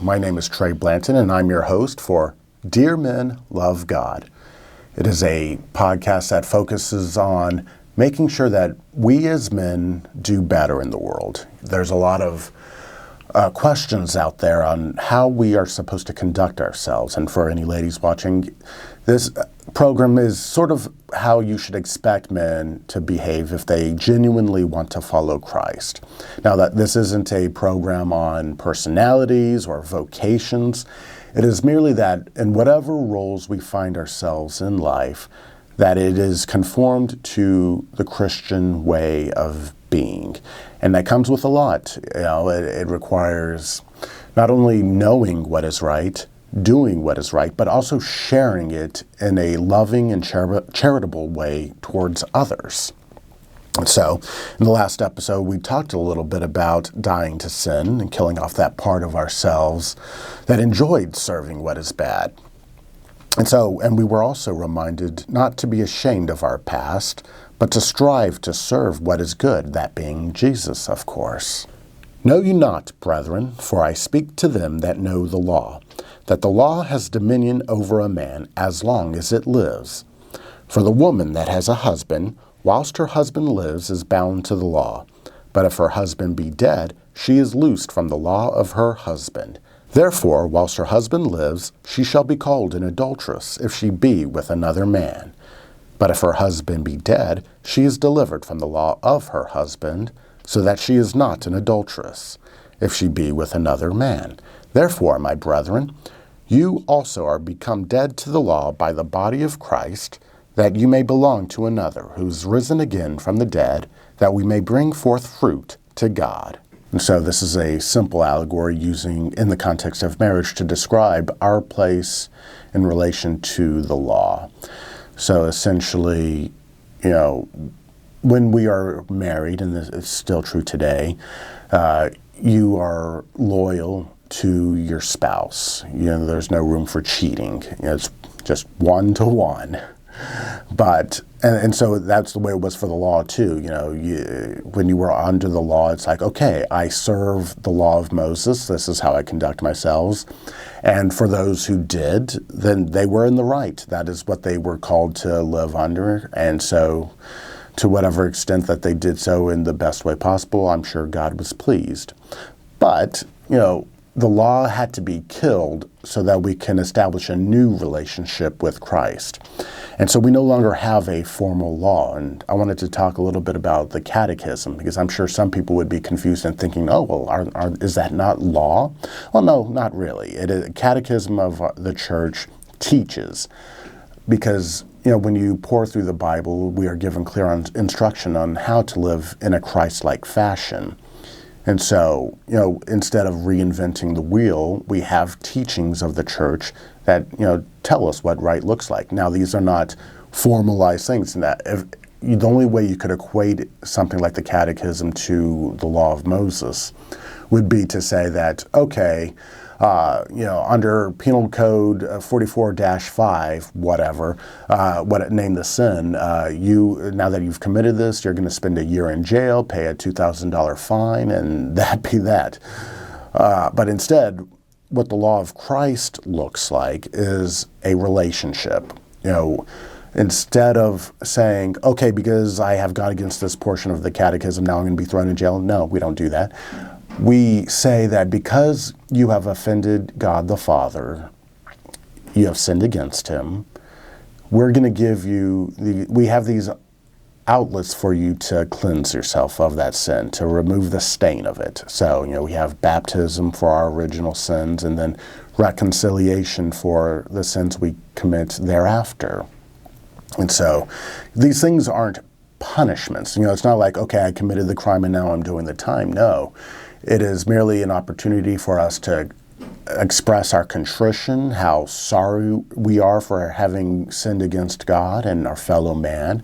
My name is Trey and I'm your host for Dear Men Love God. It is a podcast that focuses on making sure that we as men do better in the world. There's a lot of questions out there on how we are supposed to conduct ourselves. And for any ladies watching, this program is sort of how you should expect men to behave if they genuinely want to follow Christ. Now, that this isn't a program on personalities or vocations. It is merely that in whatever roles we find ourselves in life, that it is conformed to the Christian way of being. And that comes with a lot. It requires not only knowing what is right, doing what is right, but also sharing it in a loving and charitable way towards others. And so, in the last episode, we talked a little bit about dying to sin and killing off that part of ourselves that enjoyed serving what is bad. And we were also reminded not to be ashamed of our past, but to strive to serve what is good, that being Jesus, of course. Know ye not, brethren, for I speak to them that know the law, that the law has dominion over a man as long as it lives. For the woman that has a husband, whilst her husband lives, is bound to the law. But if her husband be dead, she is loosed from the law of her husband. Therefore, whilst her husband lives, she shall be called an adulteress, if she be with another man. But if her husband be dead, she is delivered from the law of her husband, so that she is not an adulteress, if she be with another man. Therefore, my brethren, you also are become dead to the law by the body of Christ, that you may belong to another, who is risen again from the dead, that we may bring forth fruit to God. And so this is a simple allegory using in the context of marriage to describe our place in relation to the law. So essentially, when we are married, and this is still true today, you are loyal to your spouse. There's no room for cheating. It's just 1-to-1. But, and so that's the way it was for the law too. When you were under the law, it's like, okay, I serve the law of Moses. This is how I conduct myself. And for those who did, then they were in the right. That is what they were called to live under. And so to whatever extent that they did so in the best way possible, I'm sure God was pleased. But, the law had to be killed so that we can establish a new relationship with Christ. And so we no longer have a formal law. And I wanted to talk a little bit about the catechism, because I'm sure some people would be confused and thinking, is that not law? Well, no, not really. It is a catechism of the church teaches, because when you pour through the Bible, we are given clear instruction on how to live in a Christ-like fashion. And so, instead of reinventing the wheel, we have teachings of the church that, tell us what right looks like. Now, these are not formalized things. And that the only way you could equate something like the catechism to the law of Moses would be to say that, okay, under Penal Code 44-5, whatever, name the sin, now that you've committed this, you're going to spend a year in jail, pay a $2,000 fine, and that be that. But instead, what the law of Christ looks like is a relationship. Instead of saying, okay, because I have gone against this portion of the catechism, now I'm going to be thrown in jail. No, we don't do that. We say that because you have offended God the Father, you have sinned against him, we're going to give you, we have these outlets for you to cleanse yourself of that sin, to remove the stain of it. So, we have baptism for our original sins, and then reconciliation for the sins we commit thereafter. And so these things aren't punishments. It's not like, okay, I committed the crime and now I'm doing the time. No. It is merely an opportunity for us to express our contrition, how sorry we are for having sinned against God and our fellow man,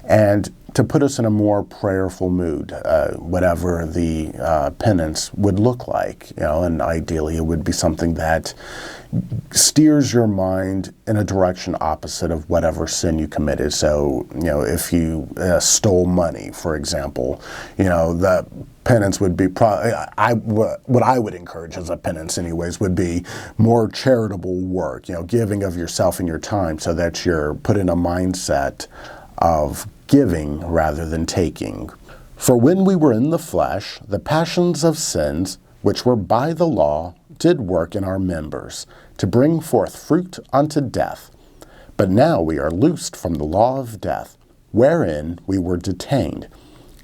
and to put us in a more prayerful mood, whatever the penance would look like, and ideally it would be something that steers your mind in a direction opposite of whatever sin you committed. So, if you stole money, for example, the penance would be what I would encourage as a penance anyways would be more charitable work, giving of yourself and your time so that you're put in a mindset of giving rather than taking. For when we were in the flesh, the passions of sins, which were by the law, did work in our members, to bring forth fruit unto death. But now we are loosed from the law of death, wherein we were detained,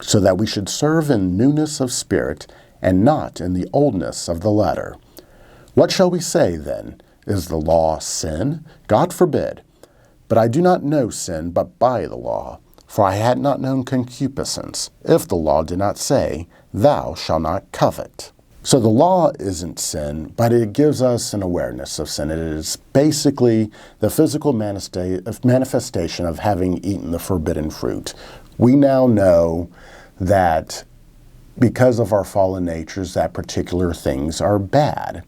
so that we should serve in newness of spirit, and not in the oldness of the letter. What shall we say then? Is the law sin? God forbid. But I do not know sin but by the law. For I had not known concupiscence, if the law did not say, Thou shalt not covet. So the law isn't sin, but it gives us an awareness of sin. It is basically the physical manifestation of having eaten the forbidden fruit. We now know that because of our fallen natures, that particular things are bad.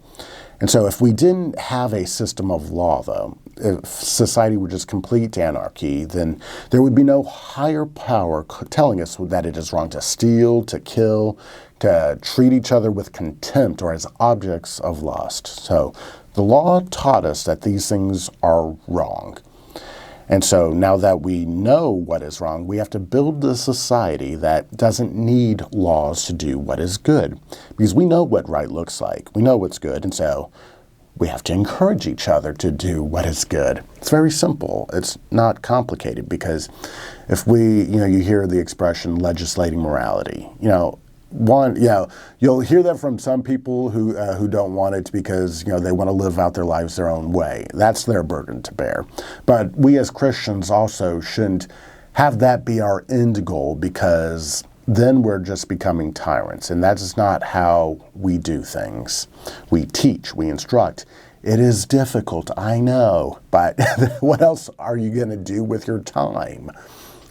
And so if we didn't have a system of law, though, if society were just complete anarchy, then there would be no higher power telling us that it is wrong to steal, to kill, to treat each other with contempt or as objects of lust. So the law taught us that these things are wrong. And so now that we know what is wrong, we have to build a society that doesn't need laws to do what is good. Because we know what right looks like. We know what's good. And so we have to encourage each other to do what is good. It's very simple. It's not complicated because if you hear the expression legislating morality, you'll hear that from some people who don't want it because, they want to live out their lives their own way. That's their burden to bear. But we as Christians also shouldn't have that be our end goal because then we're just becoming tyrants. And that's not how we do things. We teach, we instruct. It is difficult, I know, but what else are you going to do with your time?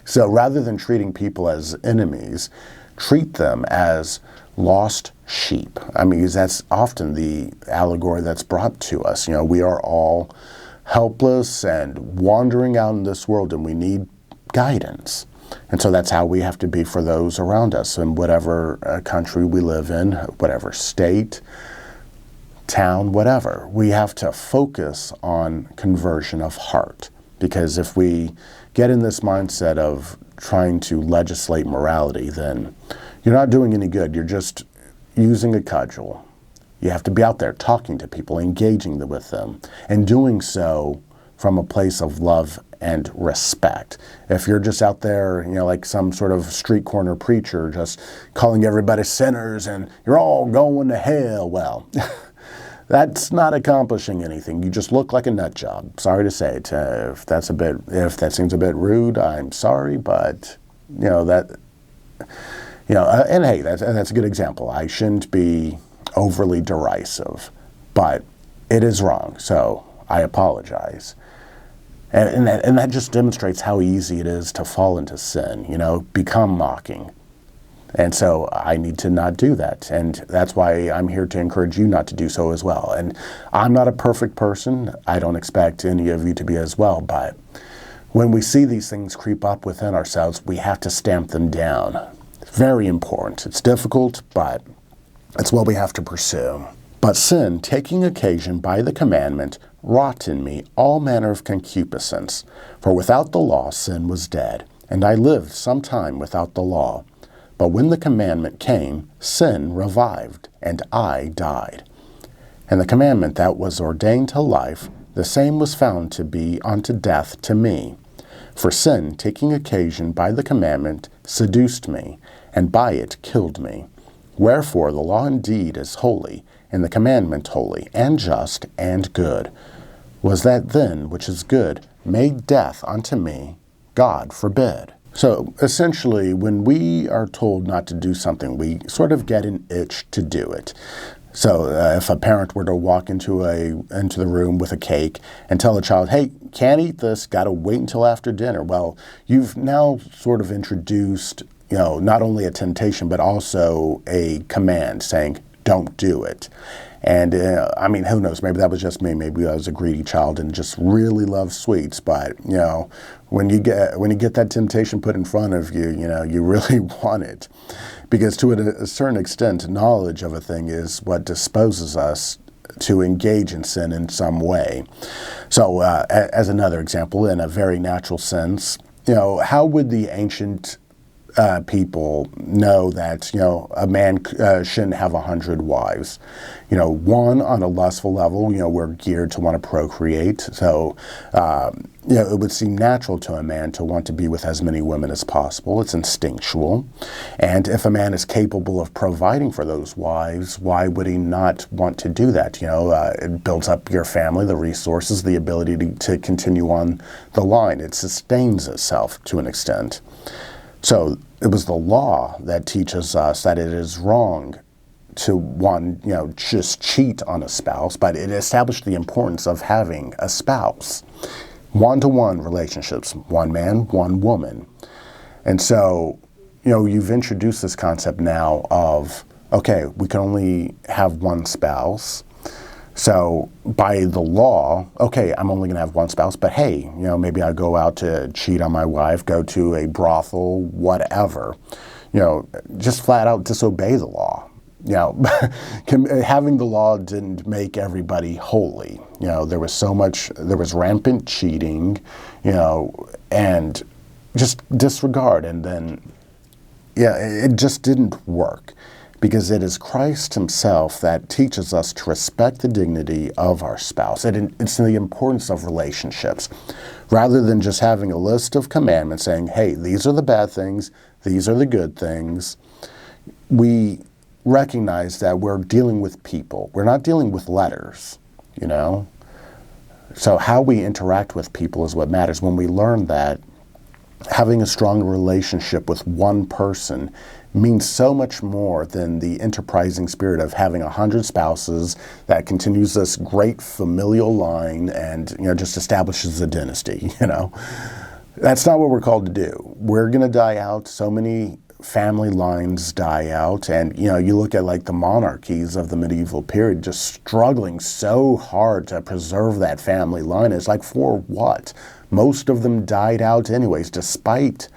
So rather than treating people as enemies, treat them as lost sheep. Because that's often the allegory that's brought to us. We are all helpless and wandering out in this world and we need guidance. And so that's how we have to be for those around us in whatever country we live in, whatever state, town, whatever. We have to focus on conversion of heart. Because if we get in this mindset of trying to legislate morality, then you're not doing any good. You're just using a cudgel. You have to be out there talking to people, engaging with them, and doing so from a place of love and respect. If you're just out there, like some sort of street corner preacher, just calling everybody sinners and you're all going to hell, well, that's not accomplishing anything. You just look like a nut job. Sorry to say it. If that seems a bit rude, I'm sorry, but and hey, that's a good example. I shouldn't be overly derisive, but it is wrong. So I apologize. And that just demonstrates how easy it is to fall into sin, become mocking. And so I need to not do that. And that's why I'm here to encourage you not to do so as well. And I'm not a perfect person. I don't expect any of you to be as well. But when we see these things creep up within ourselves, we have to stamp them down. It's very important. It's difficult, but it's what we have to pursue. But sin, taking occasion by the commandment, wrought in me all manner of concupiscence. For without the law sin was dead, and I lived some time without the law. But when the commandment came, sin revived, and I died. And the commandment that was ordained to life, the same was found to be unto death to me. For sin, taking occasion by the commandment, seduced me, and by it killed me. Wherefore the law indeed is holy, and the commandment holy, and just, and good. Was that then which is good made death unto me? God forbid. So essentially, when we are told not to do something, we sort of get an itch to do it. So if a parent were to walk into the room with a cake and tell a child, hey, can't eat this, got to wait until after dinner. Well, you've now sort of introduced, not only a temptation, but also a command saying, don't do it. And who knows? Maybe that was just me. Maybe I was a greedy child and just really loved sweets. But when you get that temptation put in front of you, you really want it, because to a certain extent, knowledge of a thing is what disposes us to engage in sin in some way. So, as another example, in a very natural sense, how would the ancient people know that a man shouldn't have 100 wives? One, on a lustful level, we're geared to want to procreate, so it would seem natural to a man to want to be with as many women as possible. It's instinctual, and if a man is capable of providing for those wives, why would he not want to do that? It builds up your family, the resources, the ability to continue on the line. It sustains itself to an extent. So it was the law that teaches us that it is wrong to just cheat on a spouse, but it established the importance of having a spouse. One-to-one relationships, one man, one woman. And so, you've introduced this concept now of, okay, we can only have one spouse. So by the law, okay, I'm only going to have one spouse, but hey, maybe I go out to cheat on my wife, go to a brothel, whatever. Just flat out disobey the law. Having the law didn't make everybody holy. There was rampant cheating, and just disregard. And then, it just didn't work, because it is Christ himself that teaches us to respect the dignity of our spouse. It's the importance of relationships, rather than just having a list of commandments saying, hey, these are the bad things, these are the good things. We recognize that we're dealing with people. We're not dealing with letters, So how we interact with people is what matters. When we learn that having a strong relationship with one person means so much more than the enterprising spirit of having 100 spouses that continues this great familial line and, just establishes a dynasty, That's not what we're called to do. We're going to die out. So many family lines die out, and you look at like the monarchies of the medieval period just struggling so hard to preserve that family line. It's like, for what? Most of them died out anyways, despite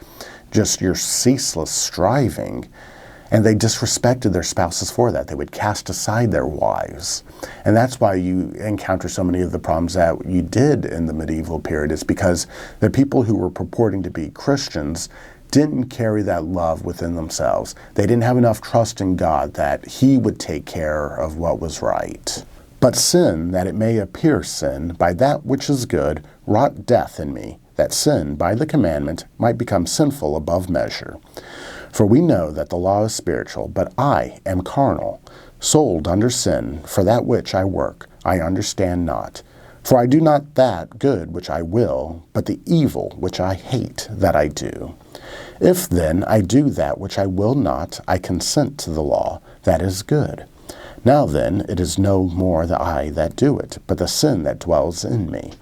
just your ceaseless striving, and they disrespected their spouses for that. They would cast aside their wives, and that's why you encounter so many of the problems that you did in the medieval period. Is because the people who were purporting to be Christians didn't carry that love within themselves. They didn't have enough trust in God that he would take care of what was right. But sin, that it may appear sin, by that which is good, wrought death in me, that sin, by the commandment, might become sinful above measure. For we know that the law is spiritual, but I am carnal, sold under sin. For that which I work, I understand not. For I do not that good which I will, but the evil which I hate that I do. If then I do that which I will not, I consent to the law, that is good. Now then, it is no more the I that do it, but the sin that dwells in me.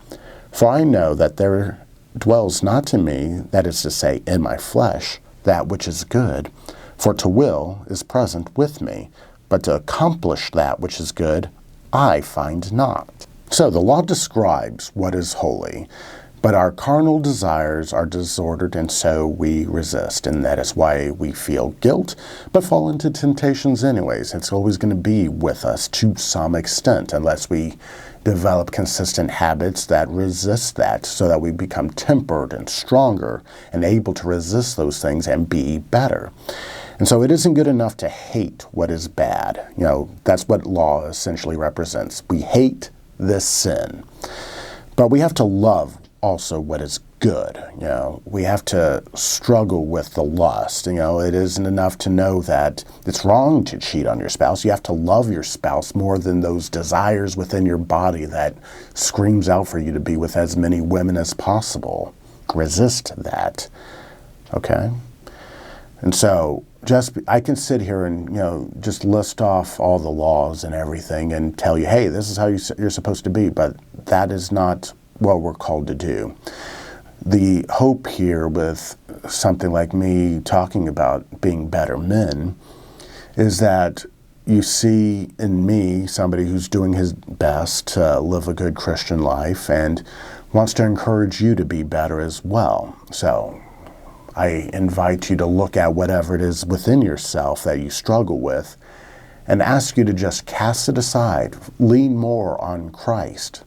For I know that there dwells not in me, that is to say, in my flesh, that which is good. For to will is present with me, but to accomplish that which is good, I find not. So the law describes what is holy, but our carnal desires are disordered, and so we resist. And that is why we feel guilt, but fall into temptations anyways. It's always going to be with us to some extent, unless we develop consistent habits that resist that, so that we become tempered and stronger and able to resist those things and be better. And so it isn't good enough to hate what is bad. That's what law essentially represents. We hate this sin, but we have to love also what is good. We have to struggle with the lust. It isn't enough to know that it's wrong to cheat on your spouse. You have to love your spouse more than those desires within your body that screams out for you to be with as many women as possible. Resist that. Okay? And so I can sit here and, just list off all the laws and everything and tell you, hey, this is how you're supposed to be, but that is not what we're called to do. The hope here with something like me talking about being better men is that you see in me somebody who's doing his best to live a good Christian life and wants to encourage you to be better as well. So I invite you to look at whatever it is within yourself that you struggle with and ask you to just cast it aside, lean more on Christ.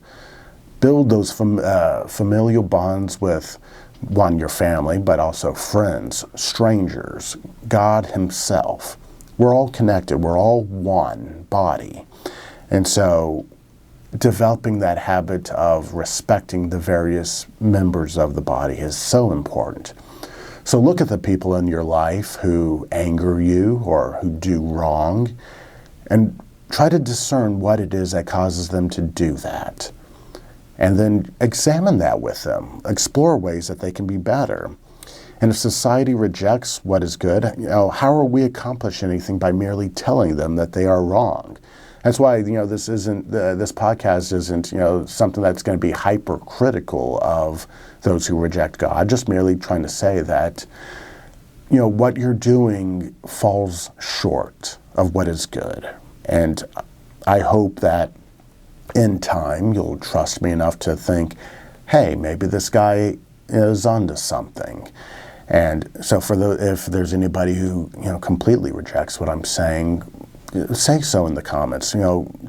Build those familial bonds with, one, your family, but also friends, strangers, God himself. We're all connected. We're all one body. And so developing that habit of respecting the various members of the body is so important. So look at the people in your life who anger you or who do wrong and try to discern what it is that causes them to do that. And then examine that with them. Explore ways that they can be better. And if society rejects what is good, how are we accomplish anything by merely telling them that they are wrong? That's why, this podcast isn't, something that's going to be hypercritical of those who reject God. Just merely trying to say that, what you're doing falls short of what is good. And I hope that in time you'll trust me enough to think, hey, maybe this guy is onto something. And so if there's anybody who, completely rejects what I'm saying, say so in the comments.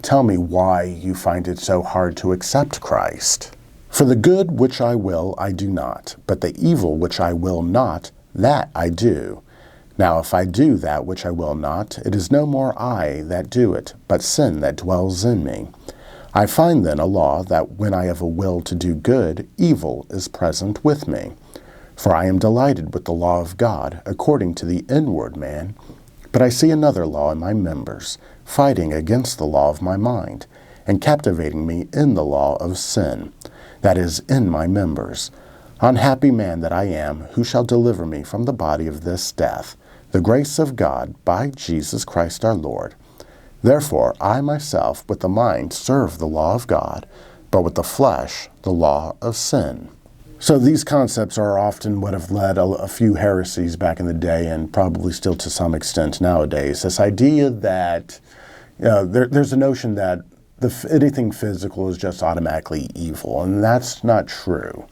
Tell me why you find it so hard to accept Christ. For the good which I will, I do not, but the evil which I will not, that I do. Now if I do that which I will not, it is no more I that do it, but sin that dwells in me. I find then a law that when I have a will to do good, evil is present with me. For I am delighted with the law of God, according to the inward man. But I see another law in my members, fighting against the law of my mind, and captivating me in the law of sin, that is in my members. Unhappy man that I am, who shall deliver me from the body of this death? The grace of God, by Jesus Christ our Lord. Therefore I myself with the mind serve the law of God, but with the flesh the law of sin. So these concepts are often what have led a few heresies back in the day, and probably still to some extent nowadays. This idea that there's a notion that anything physical is just automatically evil, and that's not true.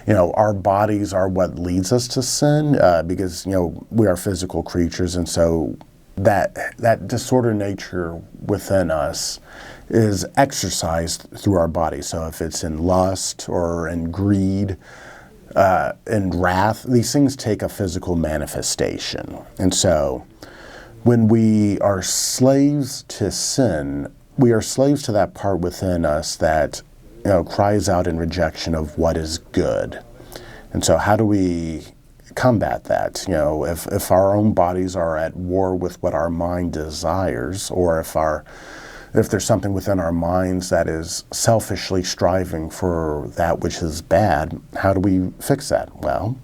Our bodies are what leads us to sin because we are physical creatures, and so that disordered nature within us is exercised through our body. So if it's in lust or in greed, in wrath, these things take a physical manifestation. And so when we are slaves to sin, we are slaves to that part within us that cries out in rejection of what is good. And so how do we combat that? If our own bodies are at war with what our mind desires, or if there's something within our minds that is selfishly striving for that which is bad, how do we fix that? Well,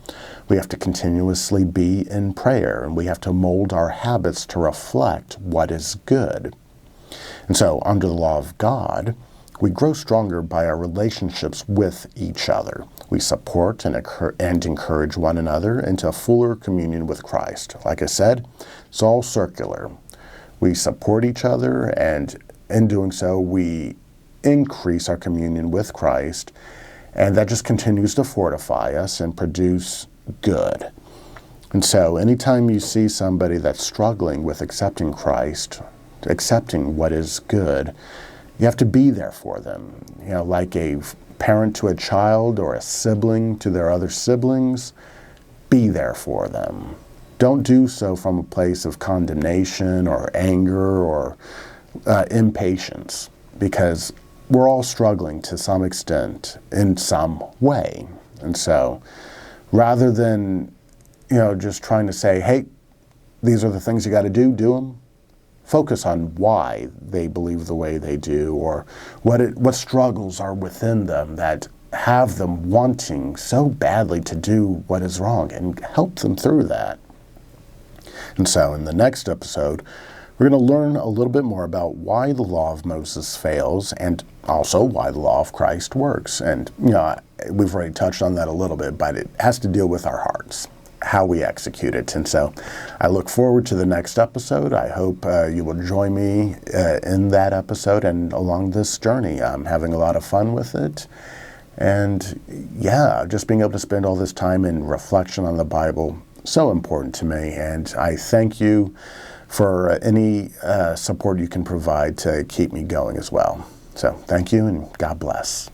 we have to continuously be in prayer, and we have to mold our habits to reflect what is good. And so under the law of God, we grow stronger by our relationships with each other. We support and encourage one another into a fuller communion with Christ. Like I said, it's all circular. We support each other, and in doing so, we increase our communion with Christ, and that just continues to fortify us and produce good. And so anytime you see somebody that's struggling with accepting Christ, accepting what is good, you have to be there for them. Like a parent to a child or a sibling to their other siblings, be there for them. Don't do so from a place of condemnation or anger or impatience, because we're all struggling to some extent in some way. And so rather than, just trying to say, hey, these are the things you got to do them, focus on why they believe the way they do, or what struggles are within them that have them wanting so badly to do what is wrong, and help them through that. And so in the next episode, we're going to learn a little bit more about why the law of Moses fails and also why the law of Christ works. And, we've already touched on that a little bit, but it has to deal with our hearts, how we execute it. And so I look forward to the next episode. I hope you will join me in that episode and along this journey. I'm having a lot of fun with it. And just being able to spend all this time in reflection on the Bible, so important to me. And I thank you for any support you can provide to keep me going as well. So thank you and God bless.